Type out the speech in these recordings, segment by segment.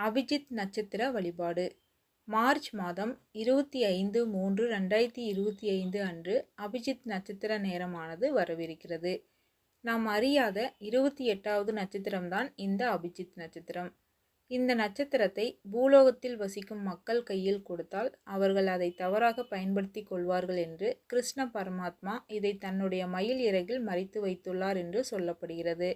அபிஜித் நட்சத்திர வழிபாடு. மார்ச் மாதம் 25/3/2025 அன்று அபிஜித் நட்சத்திர நேரமானது வரவிருக்கிறது. நாம் அறியாத 28வது நட்சத்திரம்தான் இந்த அபிஜித் நட்சத்திரம். இந்த நட்சத்திரத்தை பூலோகத்தில் வசிக்கும் மக்கள் கையில் கொடுத்தால் அவர்கள் அதை தவறாக பயன்படுத்தி கொள்வார்கள் என்று கிருஷ்ண பரமாத்மா இதை தன்னுடைய மயில் இறகில் மறைத்து வைத்துள்ளார் என்று சொல்லப்படுகிறது.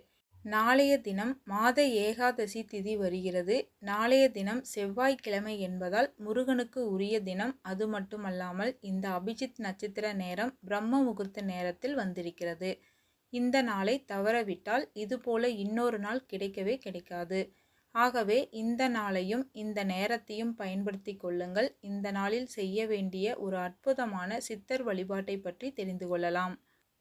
நாளைய தினம் மாத ஏகாதசி திதி வருகிறது. நாளைய தினம் செவ்வாய்க்கிழமை என்பதால் முருகனுக்கு உரிய தினம். அது மட்டுமல்லாமல் இந்த அபிஜித் நட்சத்திர நேரம் பிரம்ம முகூர்த்த நேரத்தில் வந்திருக்கிறது. இந்த நாளை தவறவிட்டால் இதுபோல இன்னொரு நாள் கிடைக்கவே கிடைக்காது. ஆகவே இந்த நாளையும் இந்த நேரத்தையும் பயன்படுத்தி கொள்ளுங்கள். இந்த நாளில் செய்ய வேண்டிய ஒரு அற்புதமான சித்தர் வழிபாட்டை பற்றி தெரிந்து கொள்ளலாம்.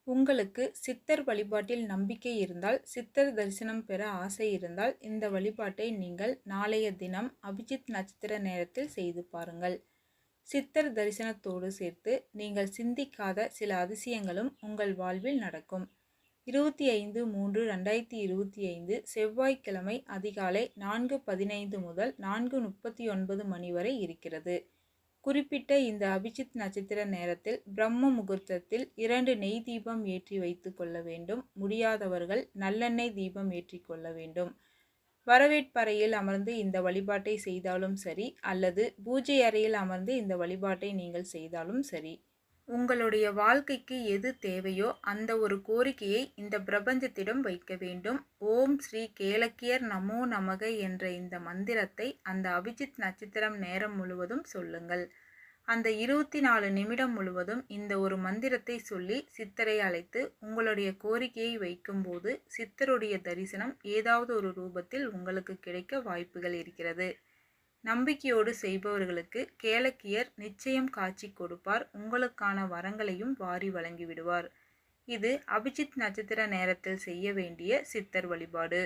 உங்களுக்கு சித்தர் வழிபாட்டில் நம்பிக்கை இருந்தால், சித்தர் தரிசனம் பெற ஆசை இருந்தால் இந்த வழிபாட்டை நீங்கள் நாளைய தினம் அபிஜித் நட்சத்திர நேரத்தில் செய்து பாருங்கள். சித்தர் தரிசனத்தோடு சேர்த்து நீங்கள் சிந்திக்காத சில அதிசயங்களும் உங்கள் வாழ்வில் நடக்கும். 25/3/2025 செவ்வாய்க்கிழமை அதிகாலை 4:15 முதல் 4:39 மணி வரை இருக்கிறது. குறிப்பிட்ட இந்த அபிஜித் நட்சத்திர நேரத்தில் பிரம்ம முகூர்த்தத்தில் 2 நெய் தீபம் ஏற்றி வைத்து கொள்ள வேண்டும். முடியாதவர்கள் நல்லெண்ணெய் தீபம் ஏற்றி கொள்ள வேண்டும். வரவேற்பறையில் அமர்ந்து இந்த வழிபாட்டை செய்தாலும் சரி, அல்லது பூஜை அறையில் அமர்ந்து இந்த வழிபாட்டை நீங்கள் செய்தாலும் சரி. உங்களுடைய வாழ்க்கைக்கு எது தேவையோ அந்த ஒரு கோரிக்கையை இந்த பிரபஞ்சத்திடம் வைக்க வேண்டும். ஓம் ஸ்ரீ கேளக்கியர் நமோ நமக என்ற இந்த மந்திரத்தை அந்த அபிஜித் நட்சத்திரம் நேரம் முழுவதும் சொல்லுங்கள். அந்த 24 நிமிடம் முழுவதும் இந்த ஒரு மந்திரத்தை சொல்லி சித்தரை அழைத்து உங்களுடைய கோரிக்கையை வைக்கும்போது சித்தருடைய தரிசனம் ஏதாவது ஒரு ரூபத்தில் உங்களுக்கு கிடைக்க வாய்ப்புகள் இருக்கிறது. நம்பிக்கையோடு செய்பவர்களுக்கு கேளக்கியர் நிச்சயம் காட்சி கொடுப்பார். உங்களுக்கான வரங்களையும் வாரி வழங்கிவிடுவார். இது அபிஜித் நட்சத்திர நேரத்தில் செய்ய வேண்டிய சித்தர் வழிபாடு.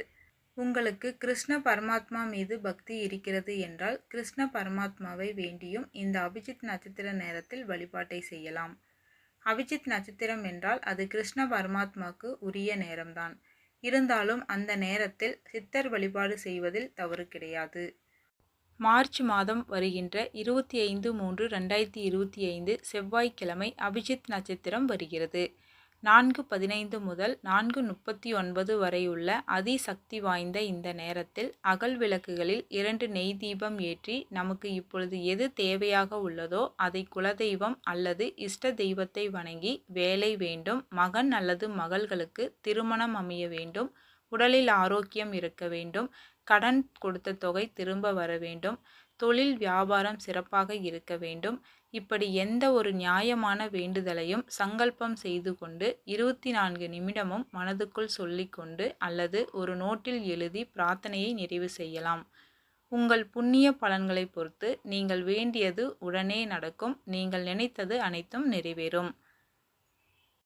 உங்களுக்கு கிருஷ்ண பரமாத்மா மீது பக்தி இருக்கிறது என்றால் கிருஷ்ண பரமாத்மாவை வேண்டியும் இந்த அபிஜித் நட்சத்திர நேரத்தில் வழிபாட்டை செய்யலாம். அபிஜித் நட்சத்திரம் என்றால் அது கிருஷ்ண பரமாத்மாவுக்கு உரிய நேரம்தான். இருந்தாலும் அந்த நேரத்தில் சித்தர் வழிபாடு செய்வதில் தவறு கிடையாது. மார்ச் மாதம் வருகின்ற 25/3/2025 செவ்வாய்க்கிழமை அபிஜித் நட்சத்திரம் வருகிறது. 4:15 முதல் 4:39 வரையுள்ள அதிசக்தி வாய்ந்த இந்த நேரத்தில் அகல் விளக்குகளில் 2 நெய் தீபம் ஏற்றி நமக்கு இப்பொழுது எது தேவையாக உள்ளதோ அதை குலதெய்வம் அல்லது இஷ்ட தெய்வத்தை வணங்கி வேலை வேண்டும், மகன் அல்லது மகள்களுக்கு திருமணம் அமைய வேண்டும், உடலில் ஆரோக்கியம் இருக்க வேண்டும், கடன் கொடுத்த தொகை திரும்ப வர வேண்டும், தொழில் வியாபாரம் சிறப்பாக இருக்க வேண்டும். இப்படி எந்த ஒரு நியாயமான வேண்டுதலையும் சங்கல்பம் செய்து கொண்டு 24 நிமிடமும் மனதுக்குள் சொல்லிக்கொண்டு அல்லது ஒரு நோட்டில் எழுதி பிரார்த்தனையை நிறைவு செய்யலாம். உங்கள் புண்ணிய பலன்களை பொறுத்து நீங்கள் வேண்டியது உடனே நடக்கும். நீங்கள் நினைத்தது அனைத்தும் நிறைவேறும்.